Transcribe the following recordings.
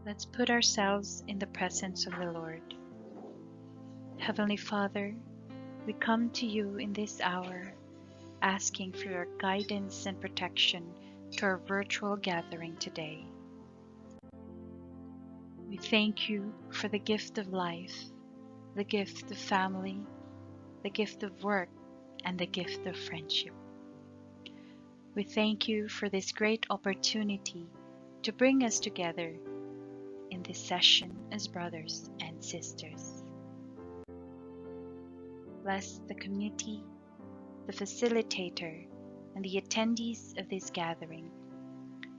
Let's put ourselves in the presence of the Lord. Heavenly Father, we come to you in this hour, asking for your guidance and protection to our virtual gathering today. We thank you for the gift of life, the gift of family, the gift of work, and the gift of friendship. We thank you for this great opportunity to bring us together in this session as brothers and sisters. Bless the committee, the facilitator, and the attendees of this gathering.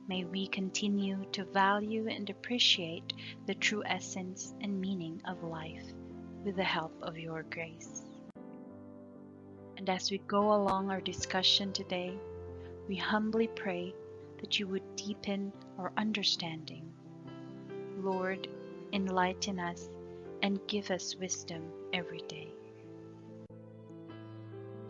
May we continue to value and appreciate the true essence and meaning of life with the help of your grace. And as we go along our discussion today, we humbly pray that you would deepen our understanding. Lord, enlighten us and give us wisdom every day.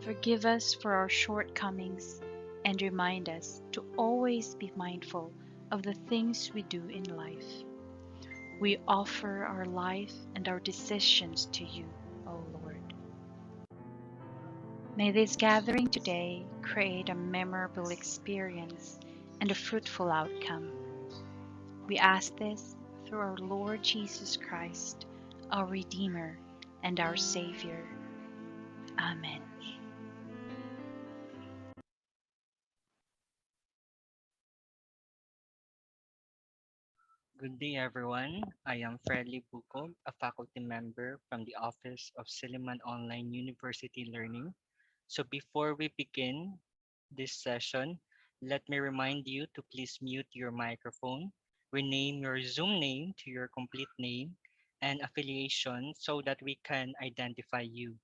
Forgive us for our shortcomings and remind us to always be mindful of the things we do in life. We offer our life and our decisions to you, O Lord. May this gathering today create a memorable experience and a fruitful outcome. We ask this through our Lord Jesus Christ, our Redeemer and our Savior. Amen. Good day, everyone. I am Fredly Bukog, a faculty member from the Office of Silliman Online University Learning. So before we begin this session, let me remind you to please mute your microphone, rename your Zoom name to your complete name and affiliation so that we can identify you.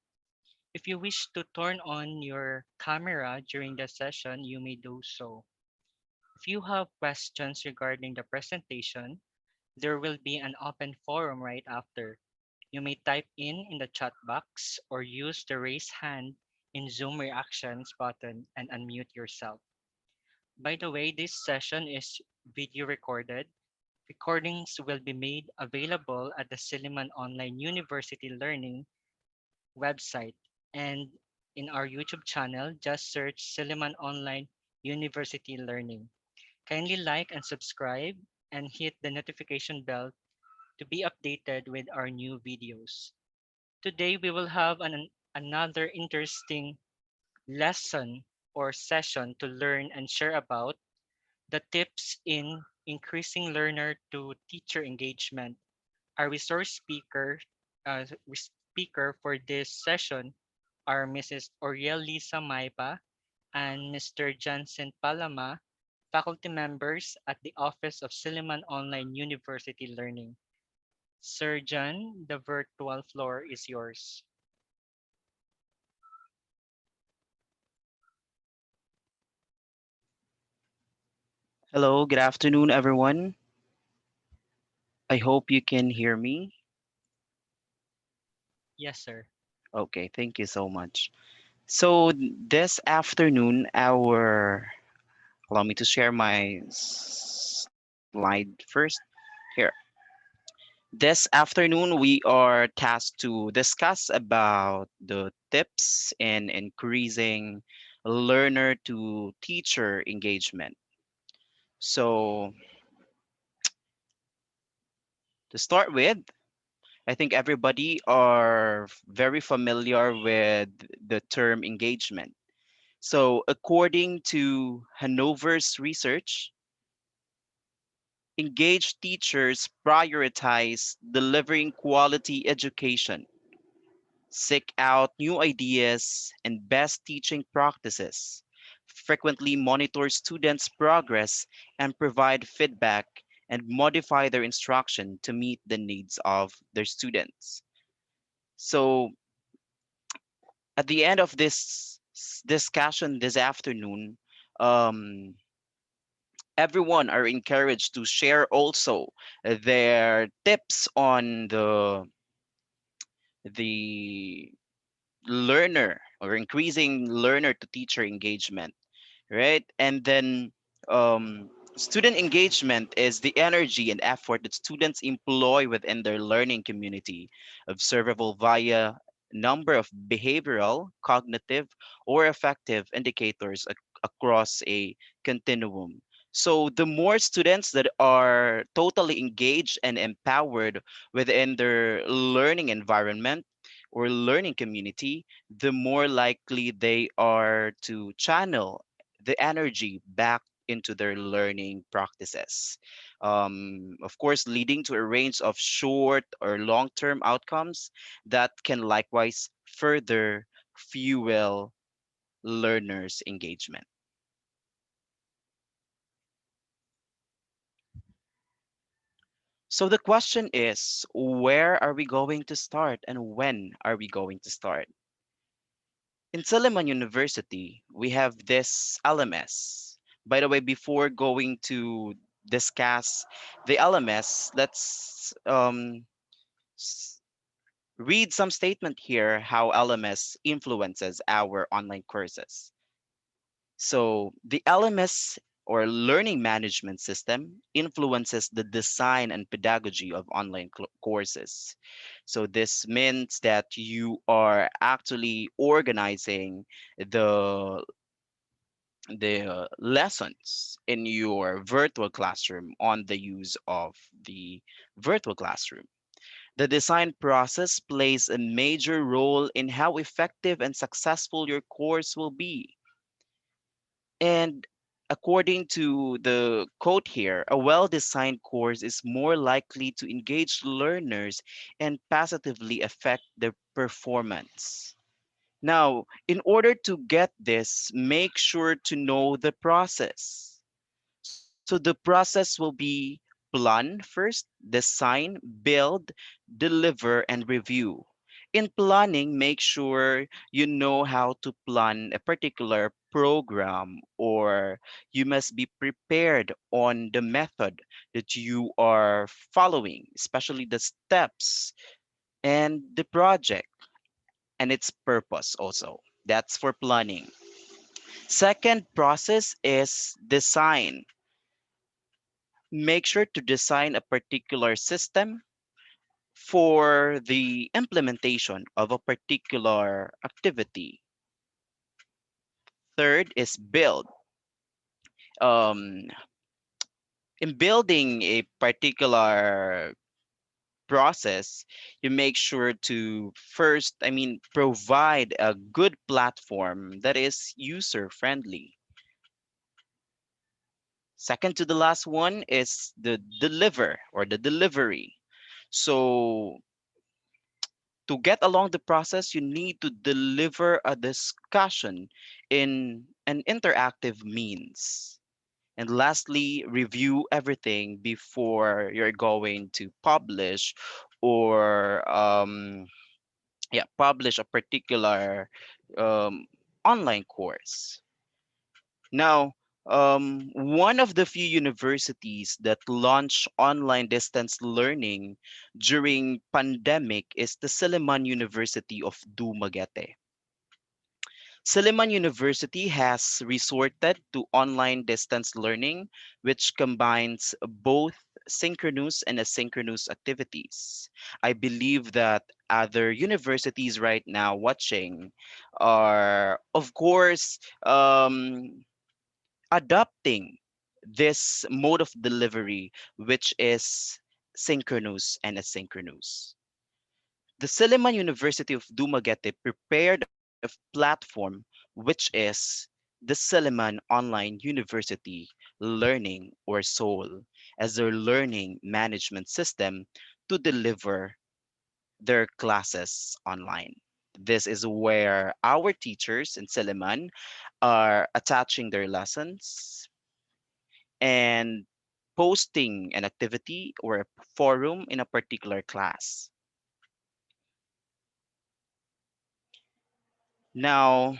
If you wish to turn on your camera during the session, you may do so. If you have questions regarding the presentation, there will be an open forum right after. You may type in the chat box or use the raise hand in Zoom reactions button and unmute yourself. By the way, this session is video recorded. Recordings will be made available at the Silliman Online University Learning website and in our YouTube channel. Just search Silliman Online University Learning. Kindly like and subscribe and hit the notification bell to be updated with our new videos. Today, we will have another interesting lesson or session to learn and share about the tips in increasing learner to teacher engagement. Our speaker for this session are Mrs. Oriel Lisa Maipa and Mr. Johnson Palama, faculty members at the Office of Silliman Online University Learning. Sir John, the virtual floor is yours. Hello, good afternoon, everyone. I hope you can hear me. Yes, sir. Okay, thank you so much. So, this afternoon, allow me to share my slide first. Here. This afternoon, we are tasked to discuss about the tips in increasing learner to teacher engagement. So, to start with, I think everybody are very familiar with the term engagement. So, according to Hanover's research, engaged teachers prioritize delivering quality education, seek out new ideas and best teaching practices, frequently monitor students' progress, and provide feedback and modify their instruction to meet the needs of their students. So, at the end of this discussion this afternoon, um, everyone are encouraged to share also their tips on the learner or increasing learner to teacher engagement, right? And then Student engagement is the energy and effort that students employ within their learning community, observable via number of behavioral, cognitive, or affective indicators across a continuum. So the more students that are totally engaged and empowered within their learning environment or learning community, the more likely they are to channel the energy back into their learning practices. Of course, leading to a range of short or long term outcomes that can likewise further fuel learners' engagement. So the question is, where are we going to start and when are we going to start? In Silliman University, we have this LMS. By the way, before going to discuss the LMS, let's s- read some statement here how LMS influences our online courses. So, the LMS or learning management system influences the design and pedagogy of online courses. So, this means that you are actually organizing the lessons in your virtual classroom on the use of the virtual classroom. The design process plays a major role in how effective and successful your course will be. And according to the quote here, a well designed course is more likely to engage learners and positively affect their performance. Now, in order to get this, make sure to know the process. So the process will be plan first, design, build, deliver, and review. In planning, make sure you know how to plan a particular program, or you must be prepared on the method that you are following, especially the steps and the project and its purpose also. That's for planning. Second process is design. Make sure to design a particular system for the implementation of a particular activity. Third is build. Um, in building a particular process, you make sure to first, provide a good platform that is user friendly. Second to the last one is the deliver or the delivery. So to get along the process, you need to deliver a discussion in an interactive means. And lastly, review everything before you're going to publish or publish a particular um, online course. Now, one of the few universities that launched online distance learning during pandemic is the Silliman University of Dumaguete. Silliman University has resorted to online distance learning, which combines both synchronous and asynchronous activities. I believe that other universities right now watching are, of course, adopting this mode of delivery, which is synchronous and asynchronous. The Silliman University of Dumaguete prepared a platform which is the Silliman Online University Learning or SOUL as their learning management system to deliver their classes online. This is where our teachers in Silliman are attaching their lessons and posting an activity or a forum in a particular class. Now,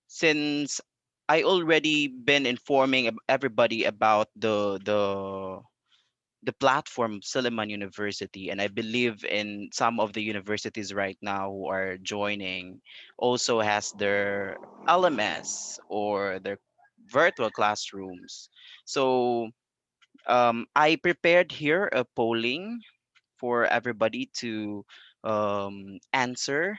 since I already been informing everybody about the platform Silliman University, and I believe in some of the universities right now who are joining also has their LMS or their virtual classrooms. So I prepared here a polling for everybody to answer.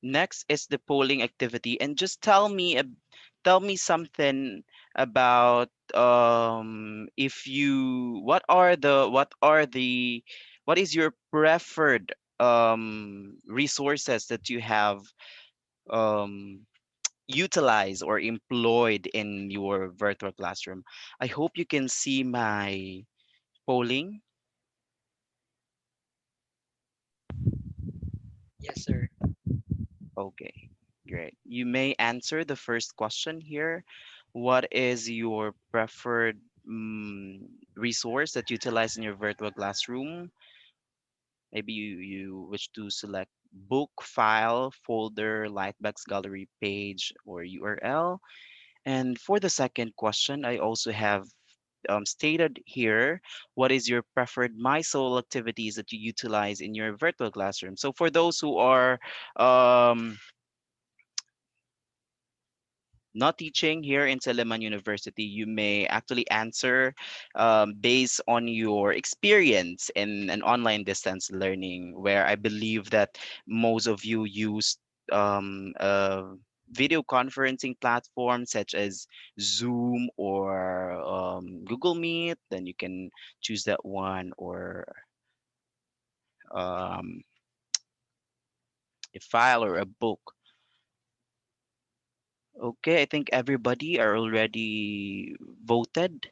Next is the polling activity, and just tell me something about if you what is your preferred resources that you have um, utilized or employed in your virtual classroom. I hope you can see my polling. Yes, sir. Okay, great. You may answer the first question here. What is your preferred resource that you utilize in your virtual classroom? Maybe you wish to select book, file, folder, Lightbox gallery page, or URL. And for the second question, I also have stated here what is your preferred MySol activities that you utilize in your virtual classroom. So for those who are um, not teaching here in Teleman University, you may actually answer based on your experience in an online distance learning, where I believe that most of you use video conferencing platforms such as Zoom or Google Meet. Then you can choose that one, or um, a file or a book. Okay, I think everybody are already voted.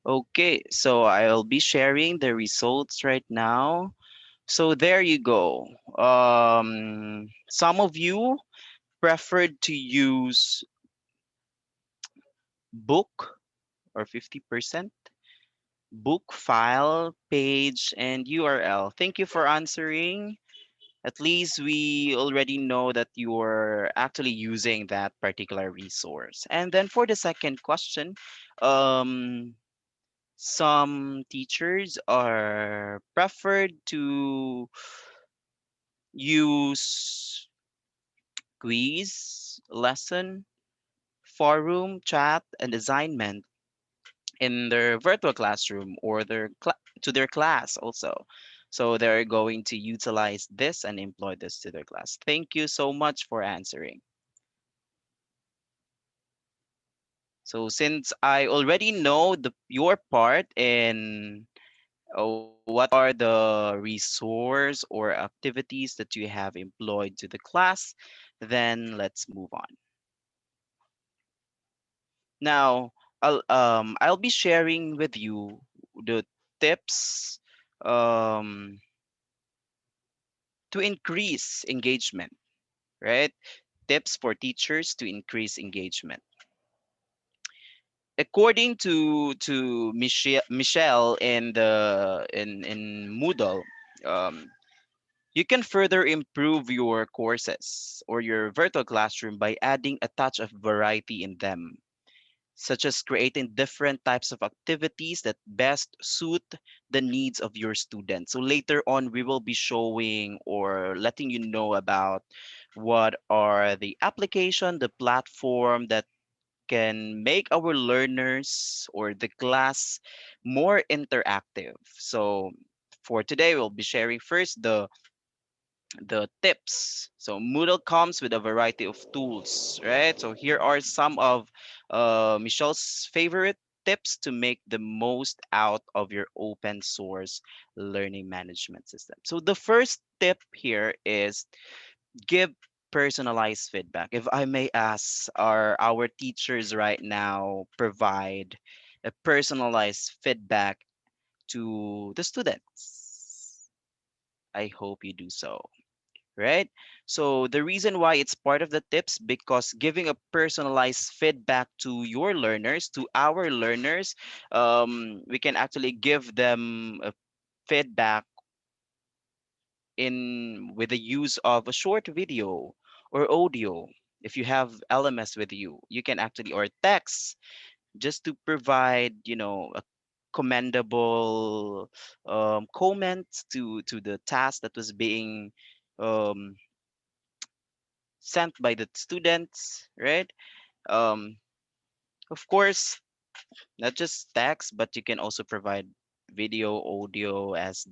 Okay, so I'll be sharing the results right now. So there you go. Some of you preferred to use book or 50%, book, file, page, and URL. Thank you for answering. At least we already know that you're actually using that particular resource. And then for the second question, um, some teachers are preferred to use quiz, lesson, forum, chat, and assignment in their virtual classroom or to their class also. So they're going to utilize this and employ this to their class. Thank you so much for answering. So since I already know your part in what are the resource or activities that you have employed to the class, then let's move on. Now, I'll be sharing with you the tips um, to increase engagement, right? Tips for teachers to increase engagement. According to Michelle in Moodle, um, you can further improve your courses or your virtual classroom by adding a touch of variety in them, such as creating different types of activities that best suit the needs of your students. So later on, we will be showing or letting you know about what are the application, the platform that can make our learners or the class more interactive. So for today, we'll be sharing first the tips. So Moodle comes with a variety of tools, right? So here are some of Michelle's favorite tips to make the most out of your open source learning management system. So the first tip here is give personalized feedback. If I may ask, are our teachers right now provide a personalized feedback to the students? I hope you do so, right? So the reason why it's part of the tips, because giving a personalized feedback to your learners, to our learners, we can actually give them a feedback in with the use of a short video or audio. if you have LMS with you, you can actually, or text, just to provide, a commendable comments to the task that was being um, sent by the students, right? Um, of course, not just text, but you can also provide video, audio as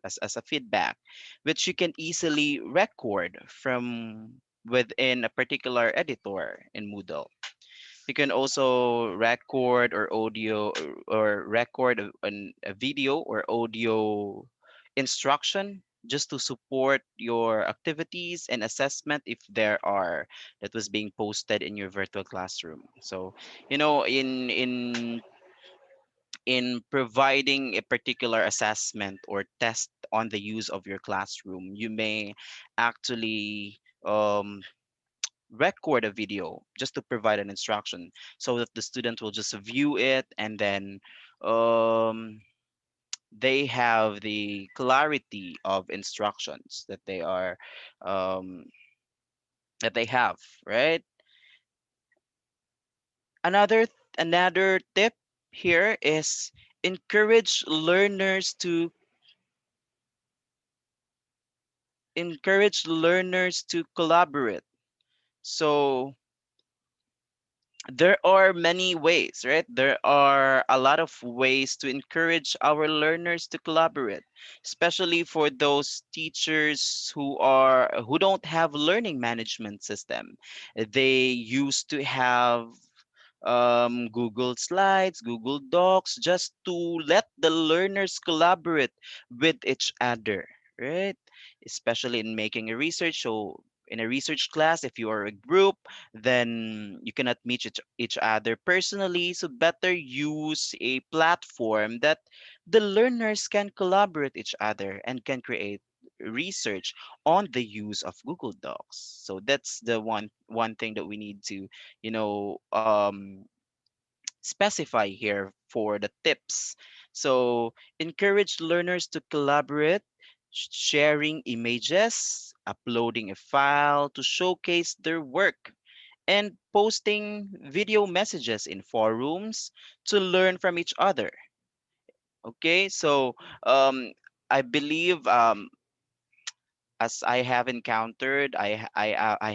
as a feedback, which you can easily record from within a particular editor in Moodle. You can also record or audio or record a video or audio instruction just to support your activities and assessment if there are that was being posted in your virtual classroom. So, in providing a particular assessment or test on the use of your classroom, you may actually record a video just to provide an instruction so that the student will just view it, and then um, they have the clarity of instructions um, that they have, right? Another tip here is encourage learners to collaborate. So there are many ways, right? There are a lot of ways to encourage our learners to collaborate, especially for those teachers who don't have learning management system. They used to have Google Slides, Google Docs, just to let the learners collaborate with each other, right? Especially in making a research. So, in a research class, if you are a group, then you cannot meet each other personally. So, better use a platform that the learners can collaborate each other and can create research on the use of Google Docs. So that's the one thing that we need to, specify here for the tips. So, encourage learners to collaborate, sharing images, uploading a file to showcase their work, and posting video messages in forums to learn from each other. Okay, so um, I believe as I have encountered, I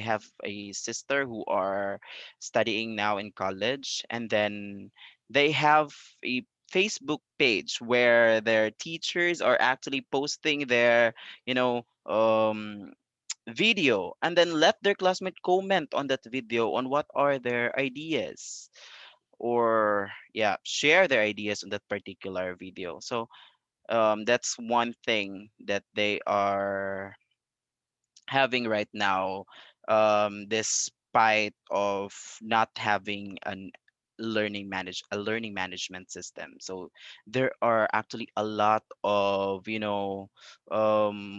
have a sister who are studying now in college, and then they have a Facebook page where their teachers are actually posting their, you know, video, and then let their classmate comment on that video on what are their ideas, or yeah, share their ideas on that particular video. So that's one thing that they are having right now, despite of not having a learning management system. So there are actually a lot of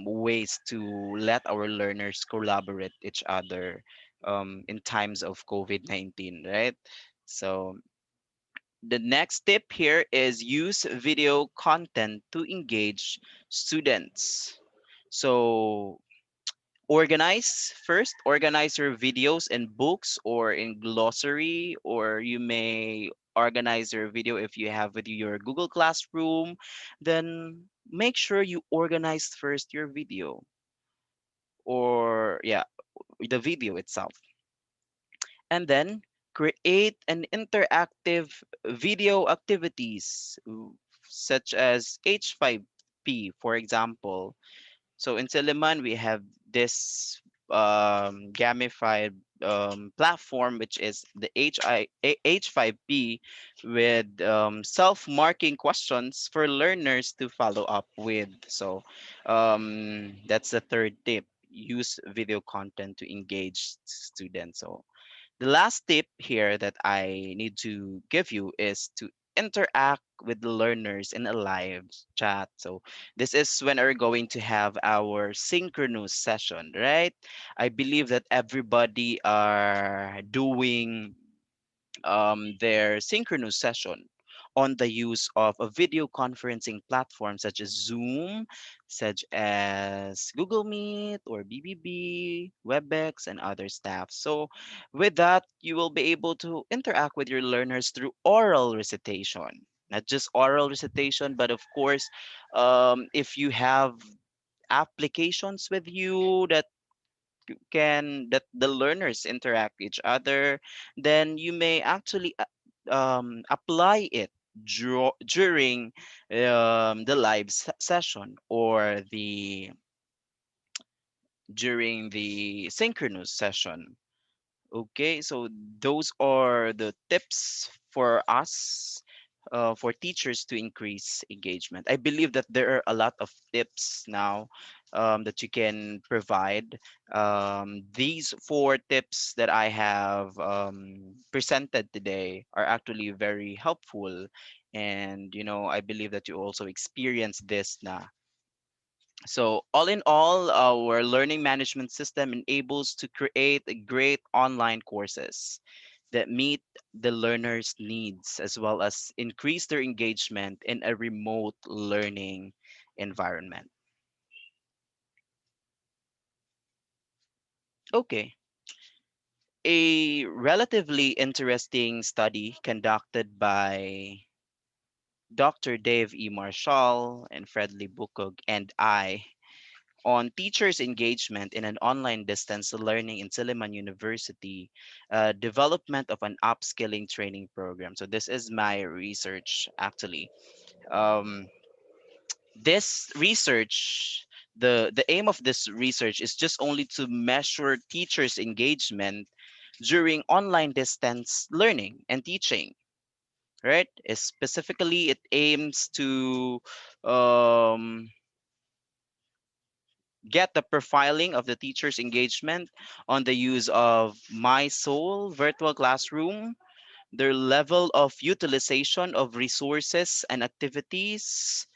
ways to let our learners collaborate each other in times of COVID-19, right? So the next tip here is use video content to engage students. So organize your videos in books or in glossary, or you may organize your video if you have with you your Google Classroom. Then make sure you organize first your video, or yeah, the video itself, and then create an interactive video activities, such as H5P, for example. So in Silliman, we have this gamified platform, which is the H5P, with self-marking questions for learners to follow up with. So that's the third tip. Use video content to engage students. So the last tip here that I need to give you is to interact with the learners in a live chat. So this is when we're going to have our synchronous session, right? I believe that everybody are doing their synchronous session on the use of a video conferencing platform such as Zoom, such as Google Meet or BBB, WebEx, and other stuff. So, with that, you will be able to interact with your learners through oral recitation. Not just oral recitation, but of course, if you have applications with you that the learners interact with each other, then you may actually apply it during the live session or the during the synchronous session. Okay, so those are the tips for us, for teachers to increase engagement. I believe that there are a lot of tips now that you can provide. These four tips that I have presented today are actually very helpful. And, I believe that you also experience this now. So, all in all, our learning management system enables to create great online courses that meet the learner's needs as well as increase their engagement in a remote learning environment. Okay. A relatively interesting study conducted by Dr. Dave E. Marshall and Fredley Bukog and I on teachers' engagement in an online distance learning in Silliman University, development of an upskilling training program. So this is my research actually. Um, this research, the aim of this research is just only to measure teachers' engagement during online distance learning and teaching. Right? Specifically, it aims to um, get the profiling of the teacher's engagement on the use of My Soul virtual classroom, their level of utilization of resources and activities,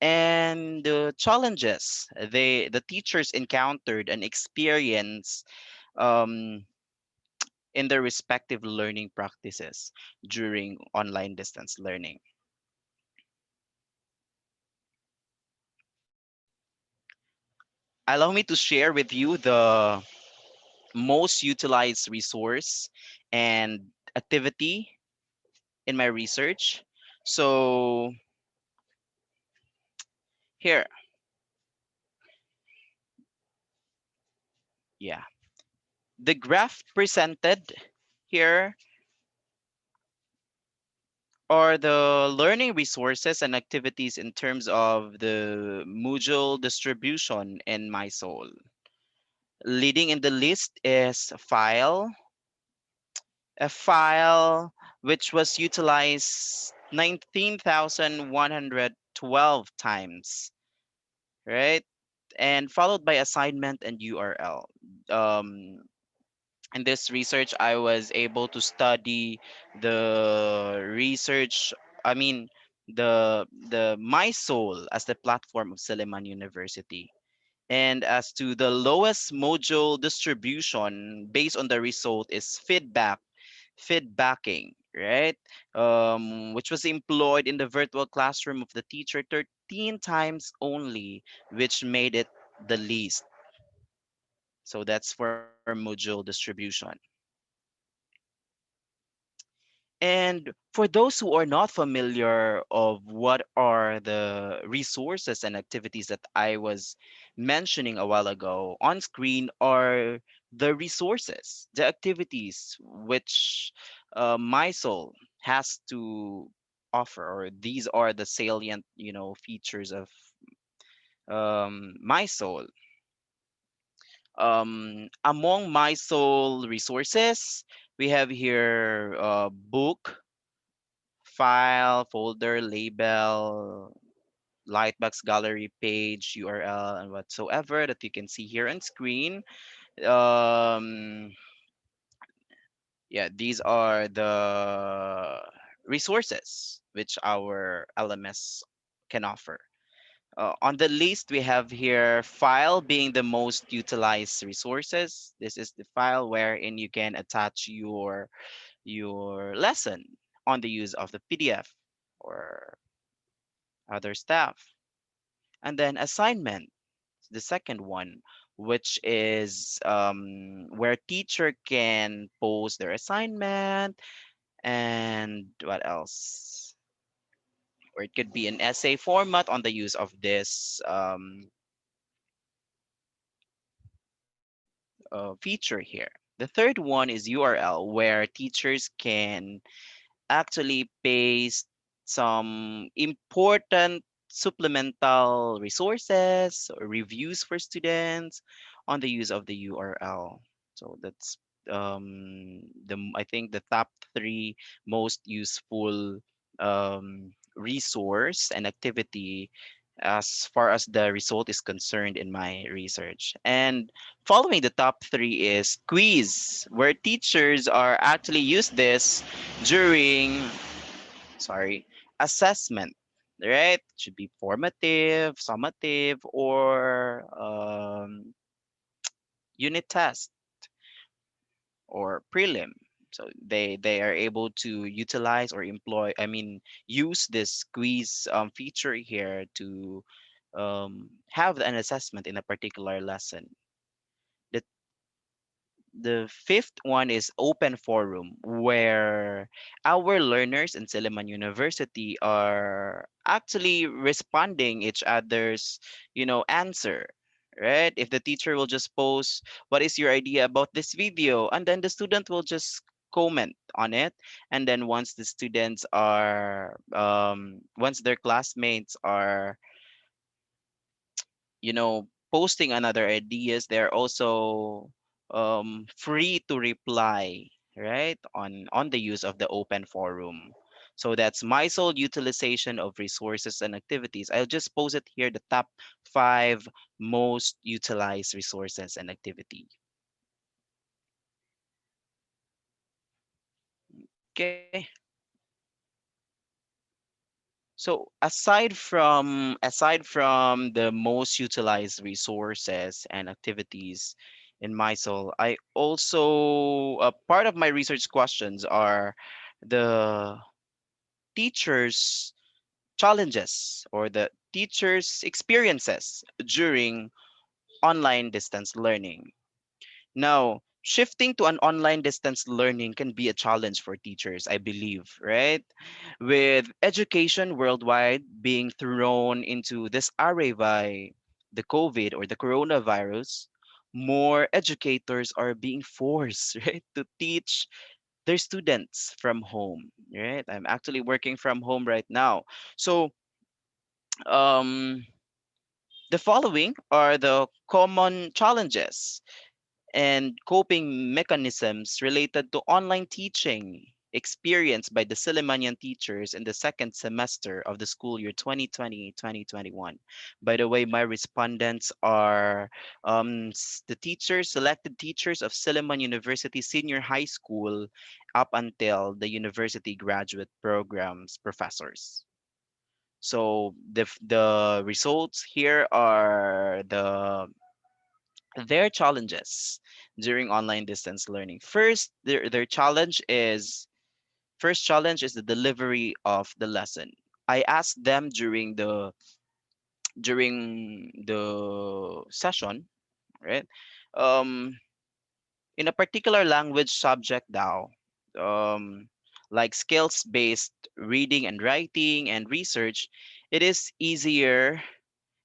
and the challenges the teachers encountered and experienced um, in their respective learning practices during online distance learning. Allow me to share with you the most utilized resource and activity in my research. So here, yeah, the graph presented here are the learning resources and activities in terms of the module distribution in my soul. Leading in the list is a file which was utilized 19,112 times, right? And followed by assignment and URL. Um, in this research, I was able to study the research. I mean, the My Soul as the platform of Silliman University. And as to the lowest module distribution based on the result is feedbacking, right? Which was employed in the virtual classroom of the teacher 13 times only, which made it the least. So that's for module distribution. And for those who are not familiar of what are the resources and activities that I was mentioning a while ago, on screen are the resources, the activities which my soul has to offer, or these are the salient, features of my soul. Among my soul resources, we have here book, file, folder, label, Lightbox gallery page, URL, and whatsoever that you can see here on screen. Um, yeah, these are the resources which our LMS can offer. On the list, we have here file being the most utilized resources. This is the file wherein you can attach your lesson on the use of the PDF. or other staff. And then assignment, the second one, which is where teacher can post their assignment, and what else? Or it could be an essay format on the use of this feature here. The third one is URL, where teachers can actually paste some important supplemental resources or reviews for students on the use of the URL. So that's I think the top three most useful resource and activity as far as the result is concerned in my research. And following the top three is quiz, where teachers are actually use this during, sorry, assessment, right? Should be formative, summative, or unit test or prelim. So they are able to utilize or employ, I mean, use this quiz feature here to have an assessment in a particular lesson. The the fifth one is open forum, where our learners in Silliman University are actually responding each other's, answer. Right? If the teacher will just post, what is your idea about this video? And then the student will just comment on it. And then once their classmates are posting another ideas, they're also free to reply, right, on the use of the open forum. So that's my sole utilization of resources and activities. I'll just post it here, the top five most utilized resources and activity. Okay. So aside from the most utilized resources and activities in MySol, I also part of my research questions are the teachers' challenges or the teachers' experiences during online distance learning. Now, shifting to an online distance learning can be a challenge for teachers, I believe, right? With education worldwide being thrown into disarray by the COVID or the coronavirus, more educators are being forced, right, to teach their students from home, right? I'm actually working from home right now. So, um, the following are the common challenges and coping mechanisms related to online teaching experienced by the Silimanian teachers in the second semester of the school year 2020-2021. By the way, my respondents are the teachers, selected teachers of Silliman University Senior High School up until the university graduate programs professors. So the results here are their challenges during online distance learning. First challenge is the delivery of the lesson. I asked them during the session, right? Um, in a particular language subject now, um, like skills based reading and writing and research, it is easier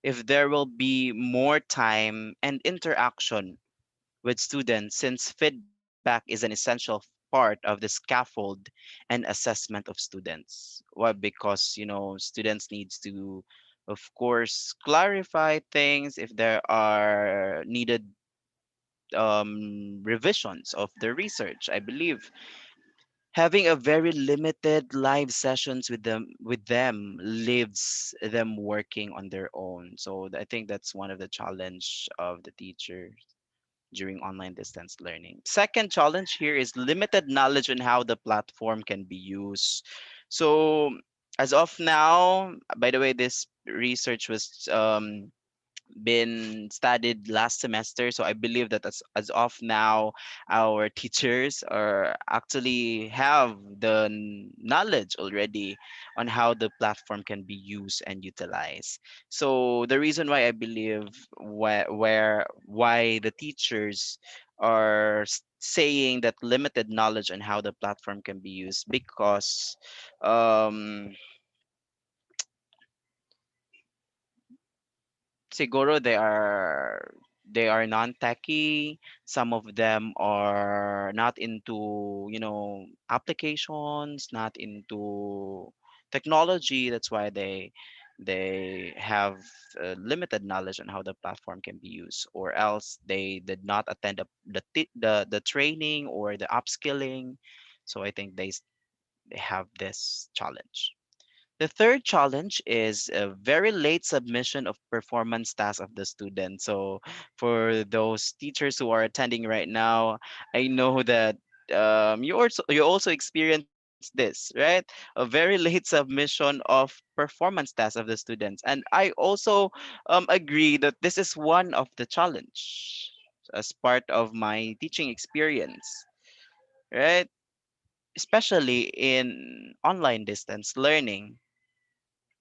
if there will be more time and interaction with students, since feedback is an essential part of the scaffold and assessment of students. Why? Because students needs to, of course, clarify things if there are needed revisions of the research. I believe having a very limited live sessions with them leaves them working on their own. So I think that's one of the challenge of the teacher during online distance learning. Second challenge here is limited knowledge on how the platform can be used. So as of now, by the way, this research was been studied last semester. So I believe that as of now, our teachers are actually have the knowledge already on how the platform can be used and utilized. So the reason why I believe why the teachers are saying that limited knowledge on how the platform can be used, because um siguro they are non-techy. Some of them are not into, applications, not into technology. That's why they have limited knowledge on how the platform can be used, or else they did not attend the training or the upskilling. So I think they have this challenge. The third challenge is a very late submission of performance tasks of the student. So, for those teachers who are attending right now, I know that you also experience this, right? A very late submission of performance tasks of the students, and I also agree that this is one of the challenge as part of my teaching experience, right? Especially in online distance learning.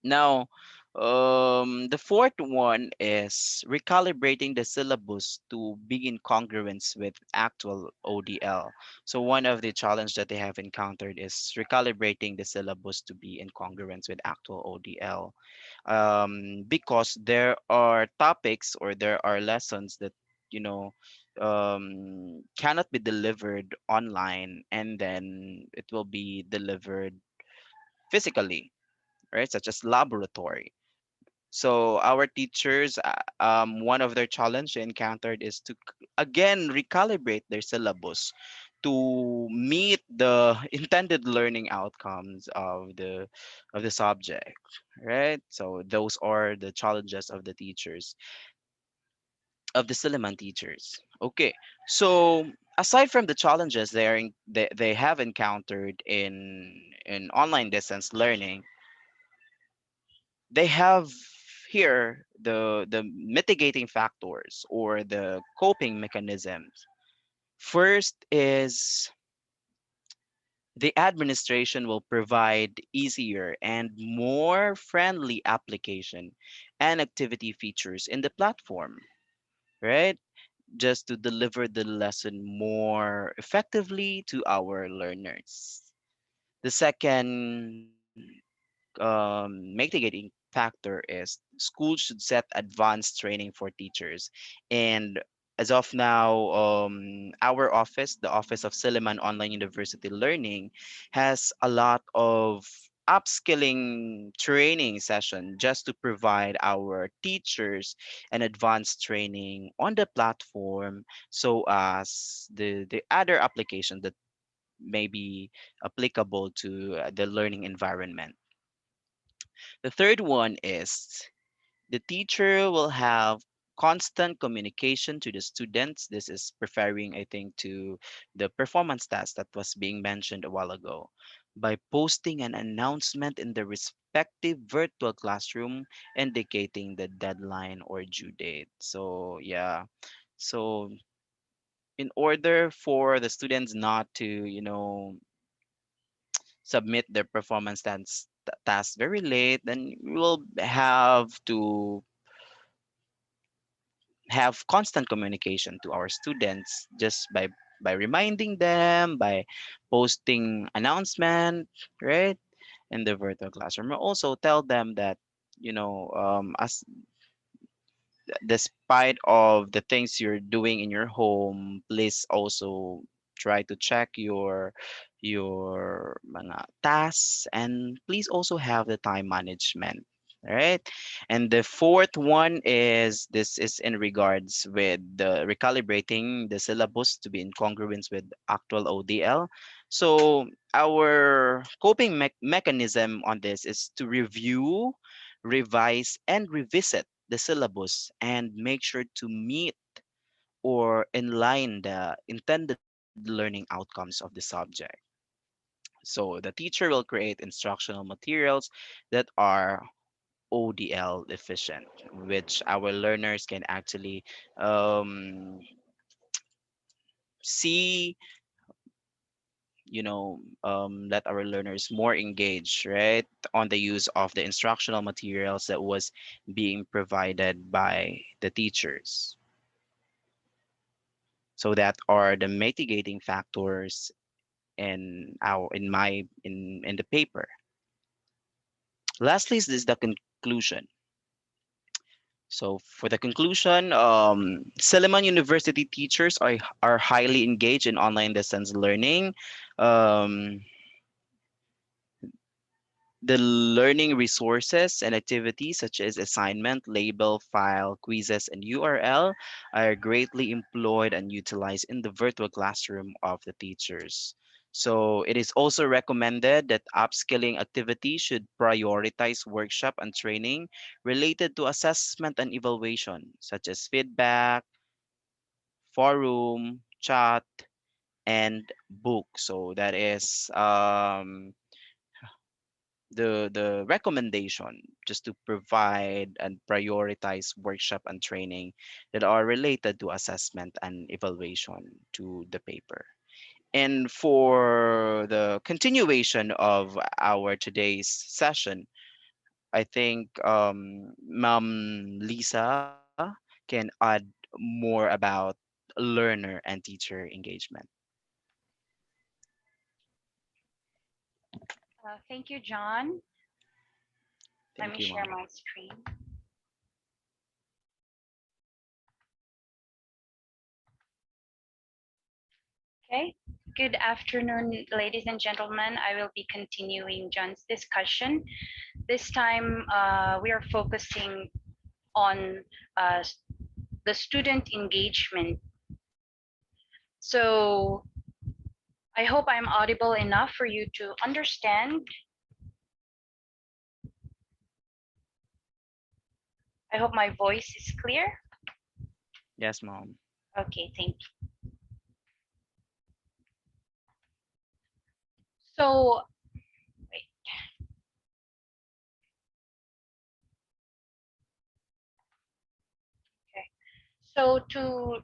Now, the fourth one is recalibrating the syllabus to be in congruence with actual ODL. So one of the challenge that they have encountered is recalibrating the syllabus to be in congruence with actual ODL. Because there are topics or there are lessons that you know cannot be delivered online, and then it will be delivered physically, right? Such as laboratory. So our teachers, one of their challenge they encountered is to again recalibrate their syllabus to meet the intended learning outcomes of the subject, right? So those are the challenges of the teachers, of the Silliman teachers. Okay, so aside from the challenges they have encountered in online distance learning, they have here the mitigating factors or the coping mechanisms. First is the administration will provide easier and more friendly application and activity features in the platform, right? Just to deliver the lesson more effectively to our learners. The second mitigating factor is schools should set advanced training for teachers. And as of now, our office, the Office of Silliman Online University Learning, has a lot of upskilling training session just to provide our teachers an advanced training on the platform, so as the other application that may be applicable to the learning environment. The third one is the teacher will have constant communication to the students. This is referring, I think, to the performance task that was being mentioned a while ago, by posting an announcement in the respective virtual classroom indicating the deadline or due date. So, yeah. So, in order for the students not to, submit their performance task very late, then we will have to have constant communication to our students just by reminding them, by posting announcement, right, in the virtual classroom. We also tell them that, as despite of the things you're doing in your home, please also try to check your mga tasks, and please also have the time management, right? And the fourth one is, this is in regards with the recalibrating the syllabus to be in congruence with actual ODL. So our coping mechanism on this is to review, revise, and revisit the syllabus and make sure to meet or inline the intended learning outcomes of the subject. So the teacher will create instructional materials that are ODL efficient, which our learners can actually um, see, let our learners more engaged, right, on the use of the instructional materials that was being provided by the teachers. So that are the mitigating factors in the paper. Lastly, is the conclusion. So for the conclusion, Silliman University teachers are highly engaged in online distance learning. Um, The learning resources and activities such as assignment, label, file, quizzes, and URL are greatly employed and utilized in the virtual classroom of the teachers. So it is also recommended that upskilling activities should prioritize workshop and training related to assessment and evaluation, such as feedback, forum, chat, and book. So that is the recommendation, just to provide and prioritize workshop and training that are related to assessment and evaluation to the paper. And for the continuation of our today's session, I think Ma'am Lisa can add more about learner and teacher engagement. Thank you, John. Let Thank me you, share Ma'am. my screen. Okay. Good afternoon, ladies and gentlemen. I will be continuing John's discussion. This time, we are focusing on uh, the student engagement. So I hope I'm audible enough for you to understand. I hope my voice is clear. Yes, Mom. Okay, thank you. So, wait, okay. So to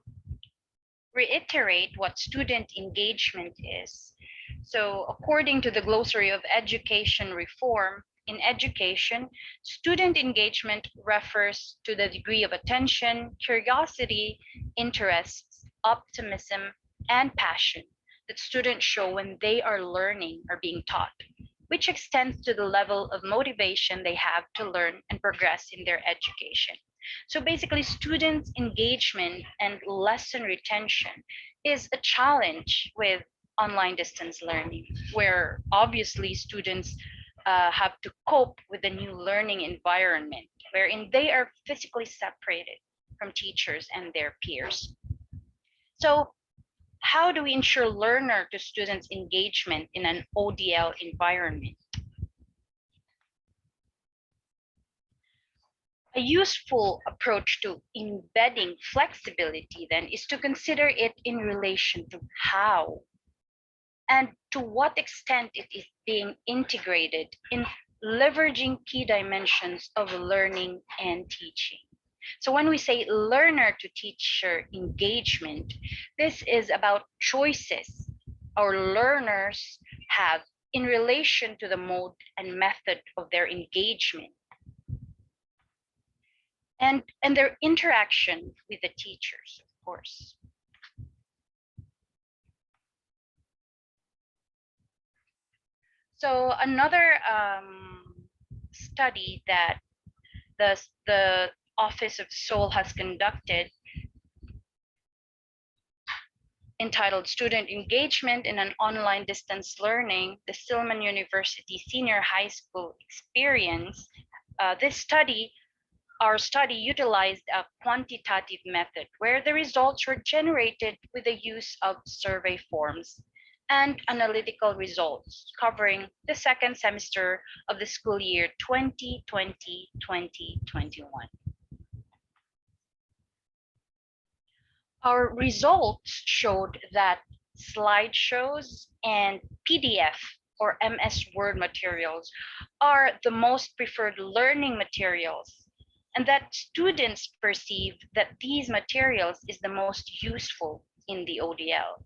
reiterate what student engagement is. So, according to the Glossary of Education Reform, in education, student engagement refers to the degree of attention, curiosity, interests, optimism, and passion that students show when they are learning or being taught, which extends to the level of motivation they have to learn and progress in their education. So basically, students' engagement and lesson retention is a challenge with online distance learning, where obviously students have to cope with the new learning environment, wherein they are physically separated from teachers and their peers. So, how do we ensure learner to students engagement in an ODL environment? A useful approach to embedding flexibility then is to consider it in relation to how and to what extent it is being integrated in leveraging key dimensions of learning and teaching. So when we say learner to teacher engagement, this is about choices our learners have in relation to the mode and method of their engagement and their interaction with the teachers, of course. So another study that the Office of Seoul has conducted, entitled Student Engagement in an Online Distance Learning, the Silman University Senior High School Experience. This study Our study utilized a quantitative method where the results were generated with the use of survey forms and analytical results covering the second semester of the school year 2020-2021. Our results showed that slideshows and PDF or MS Word materials are the most preferred learning materials, and that students perceive that these materials is the most useful in the ODL,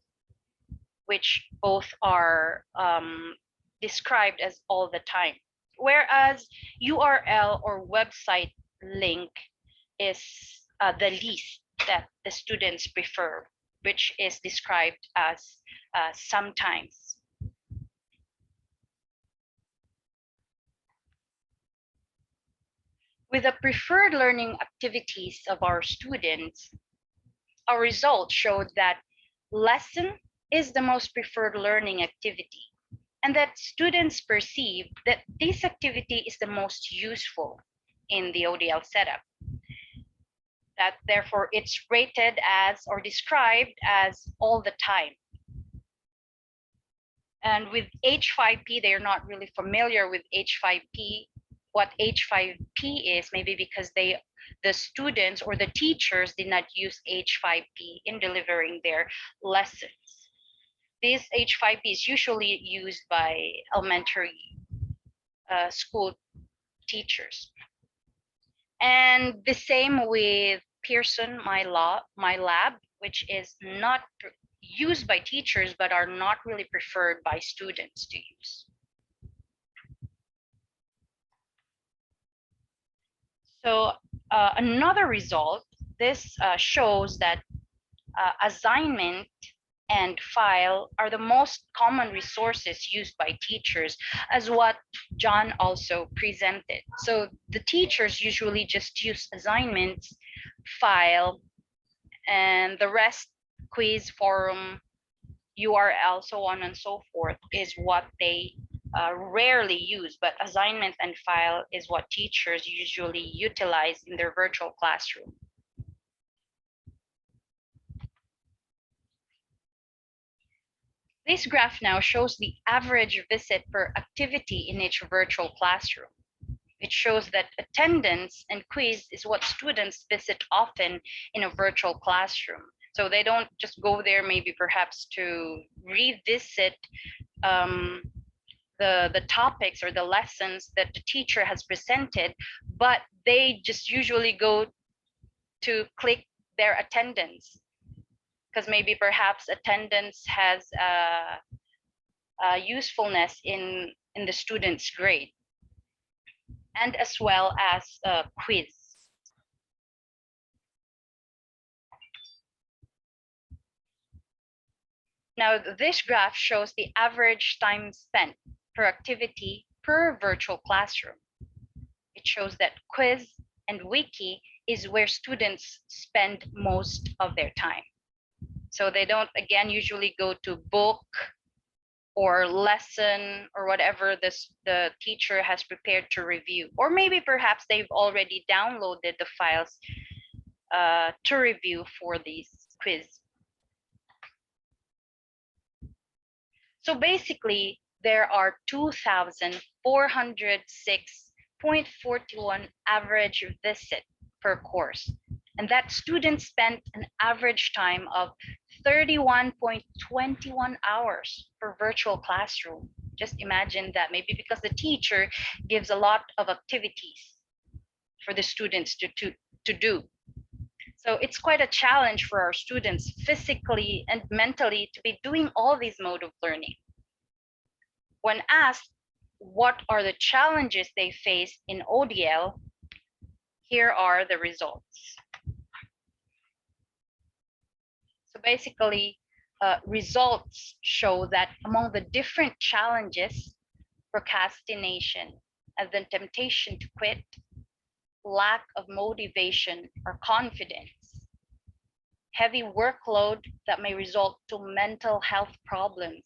which both are described as all the time. Whereas URL or website link is the least that the students prefer, which is described as sometimes. With the preferred learning activities of our students, our results showed that lesson is the most preferred learning activity, and that students perceive that this activity is the most useful in the ODL setup. That therefore it's rated as or described as all the time. And with H5P, they're not really familiar with H5P, what H5P is, maybe because the students or the teachers did not use H5P in delivering their lessons. This H5P is usually used by elementary school teachers. And the same with Pearson My Lab, which is not used by teachers but are not really preferred by students to use. So another result, this shows that assignment and file are the most common resources used by teachers, as what John also presented. So the teachers usually just use assignments, file, and the rest, quiz, forum, URL, so on and so forth, is what they rarely use. But assignment and file is what teachers usually utilize in their virtual classroom. This graph now shows the average visit per activity in each virtual classroom. It shows that attendance and quiz is what students visit often in a virtual classroom. So they don't just go there maybe perhaps to revisit the topics or the lessons that the teacher has presented, but they just usually go to click their attendance, because maybe perhaps attendance has a usefulness in the student's grade, and as well as a quiz. Now, this graph shows the average time spent per activity per virtual classroom. It shows that quiz and wiki is where students spend most of their time. So they don't, again, usually go to book or lesson or whatever the teacher has prepared to review. Or maybe perhaps they've already downloaded the files to review for these quiz. So basically, there are 2,406.41 average visit per course. And that students spent an average time of 31.21 hours per virtual classroom. Just imagine that, maybe because the teacher gives a lot of activities for the students to do. So it's quite a challenge for our students physically and mentally to be doing all these mode of learning. When asked what are the challenges they face in ODL, here are the results. So basically, results show that among the different challenges, procrastination and the temptation to quit, lack of motivation or confidence, heavy workload that may result to mental health problems,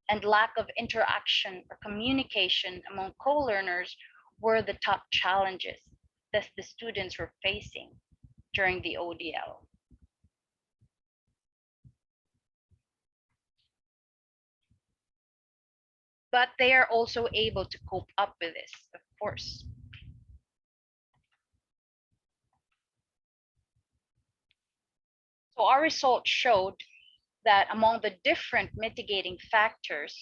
and lack of interaction or communication among co-learners were the top challenges that the students were facing during the ODL. But they are also able to cope up with this, of course. So our results showed that among the different mitigating factors,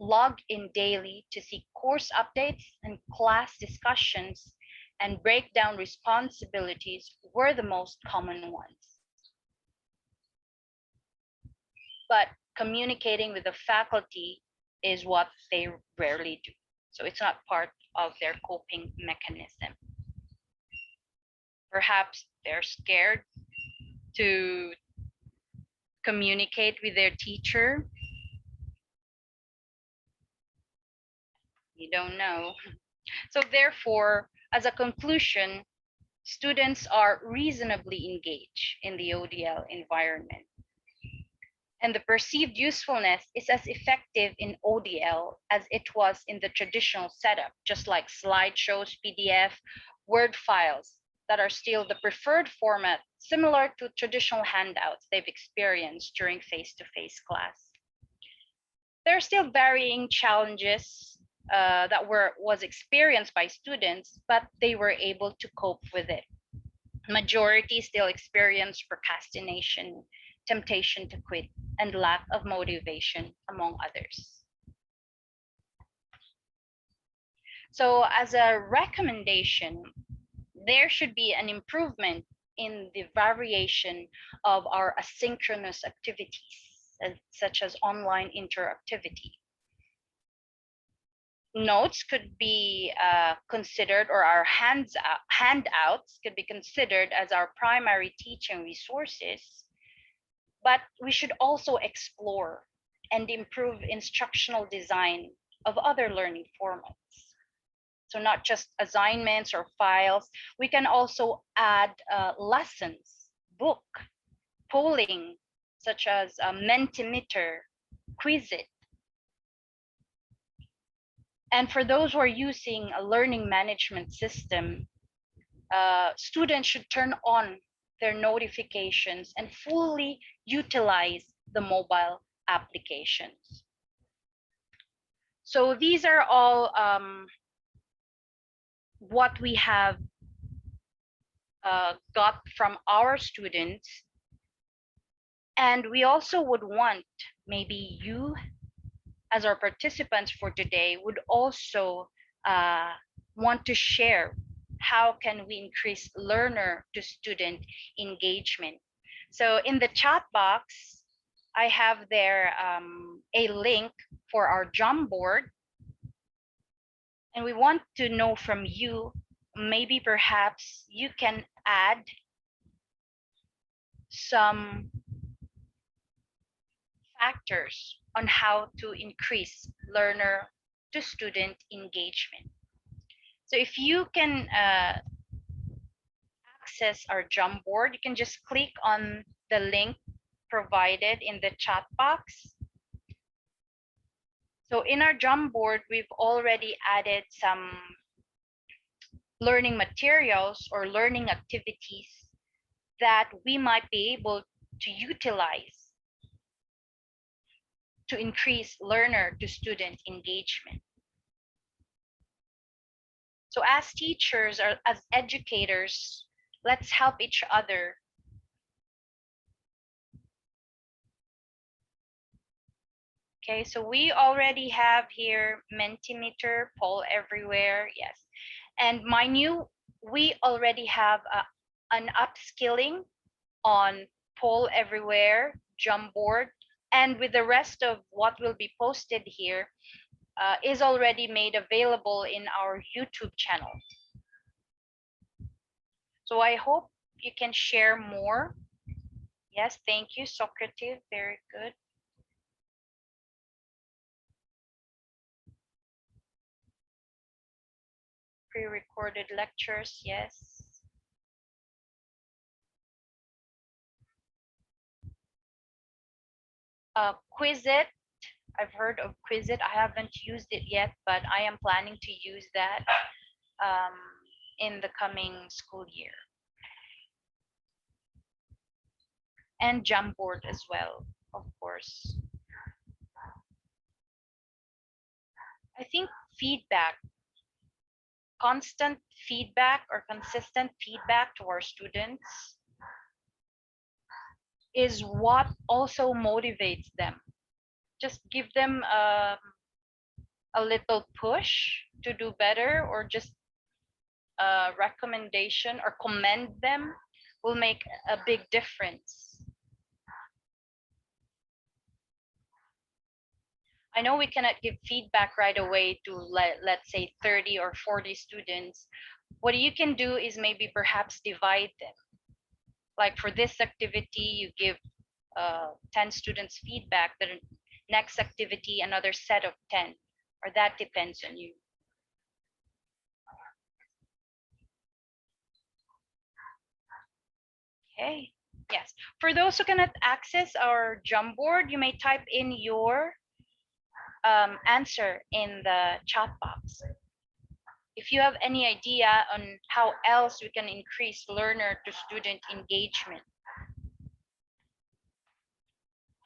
log in daily to see course updates and class discussions, and breakdown responsibilities were the most common ones. But communicating with the faculty is what they rarely do. So it's not part of their coping mechanism. Perhaps they're scared to communicate with their teacher. You don't know. So therefore, as a conclusion, students are reasonably engaged in the ODL environment. And the perceived usefulness is as effective in ODL as it was in the traditional setup, just like slideshows, PDF, Word files that are still the preferred format, similar to traditional handouts they've experienced during face-to-face class. There are still varying challenges that was experienced by students, but they were able to cope with it. Majority still experience procrastination, temptation to quit, and lack of motivation, among others. So as a recommendation, there should be an improvement in the variation of our asynchronous activities, such as online interactivity. Notes could be considered, or our handouts could be considered as our primary teaching resources, but we should also explore and improve instructional design of other learning formats. So not just assignments or files, we can also add lessons, book, polling, such as Mentimeter, Quizit. And for those who are using a learning management system, students should turn on their notifications and fully utilize the mobile applications. So these are all what we have got from our students. And we also would want, maybe you as our participants for today would also want to share how can we increase learner to student engagement. So in the chat box, I have there a link for our Jamboard, and we want to know from you, maybe perhaps you can add some factors on how to increase learner to student engagement. So if you can access our Jamboard, you can just click on the link provided in the chat box. So in our Jamboard, we've already added some learning materials or learning activities that we might be able to utilize to increase learner to student engagement. So as teachers or as educators, let's help each other Okay, so we already have here Mentimeter, Poll Everywhere, yes. And mind you, we already have an upskilling on Poll Everywhere, Jamboard, and with the rest of what will be posted here is already made available in our YouTube channel. So I hope you can share more. Yes, thank you, Socrates, very good. Pre-recorded lectures, yes. Quizit, I've heard of Quizit. I haven't used it yet, but I am planning to use that in the coming school year. And Jamboard as well, of course. I think feedback, constant feedback or consistent feedback to our students is what also motivates them. Just give them a little push to do better, or just a recommendation or commend them, will make a big difference. I know we cannot give feedback right away to let's say 30 or 40 students. What you can do is maybe perhaps divide them. Like for this activity, you give 10 students feedback, the next activity, another set of 10, or that depends on you. Okay, yes. For those who cannot access our Jamboard, you may type in your answer in the chat box. If you have any idea on how else we can increase learner to student engagement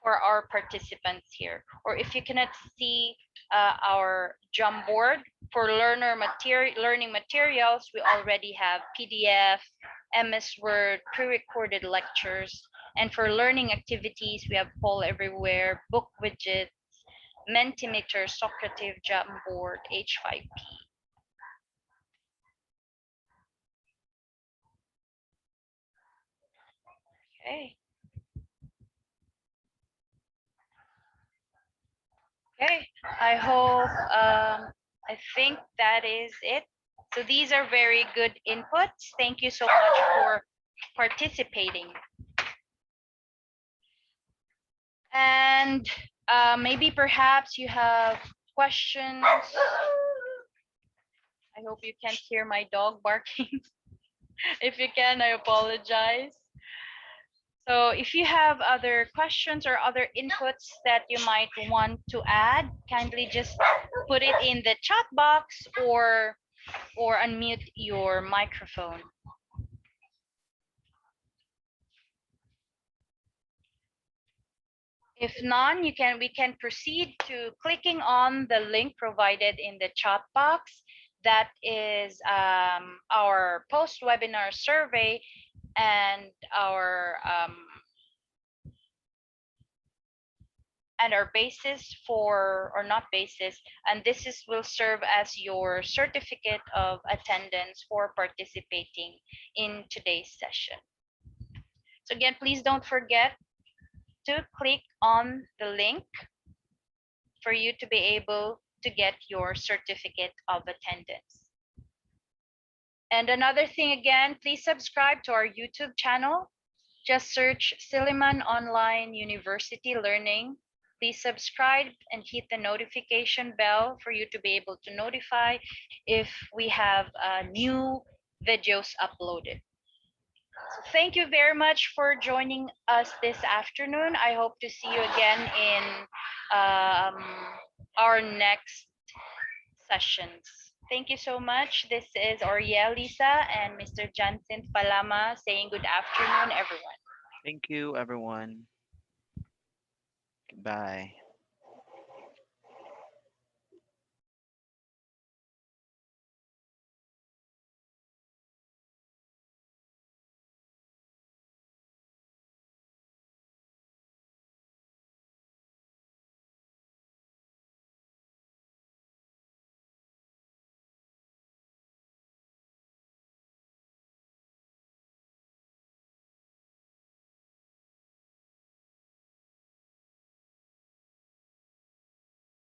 for our participants here, or if you cannot see our Jamboard for learning materials, we already have PDF, MS Word, pre-recorded lectures, and for learning activities, we have Poll Everywhere, book widgets, Mentimeter, Socrative, Jamboard, H5P. Okay. Okay, I hope, I think that is it. So these are very good inputs. Thank you so much for participating. And maybe perhaps you have questions. I hope you can't hear my dog barking. If you can, I apologize. So if you have other questions or other inputs that you might want to add, kindly just put it in the chat box or unmute your microphone. If none, we can proceed to clicking on the link provided in the chat box. That is our post-webinar survey and our basis for, or not basis, and this will serve as your certificate of attendance for participating in today's session. So again, please don't forget to click on the link for you to be able to get your certificate of attendance. And another thing, again, please subscribe to our YouTube channel. Just search Silliman Online University Learning. Please subscribe and hit the notification bell for you to be able to notify if we have new videos uploaded. So thank you very much for joining us this afternoon. I hope to see you again in our next sessions. Thank you so much. This is Oriel Lisa and Mr. Jansen Palama saying good afternoon, everyone. Thank you, everyone. Goodbye.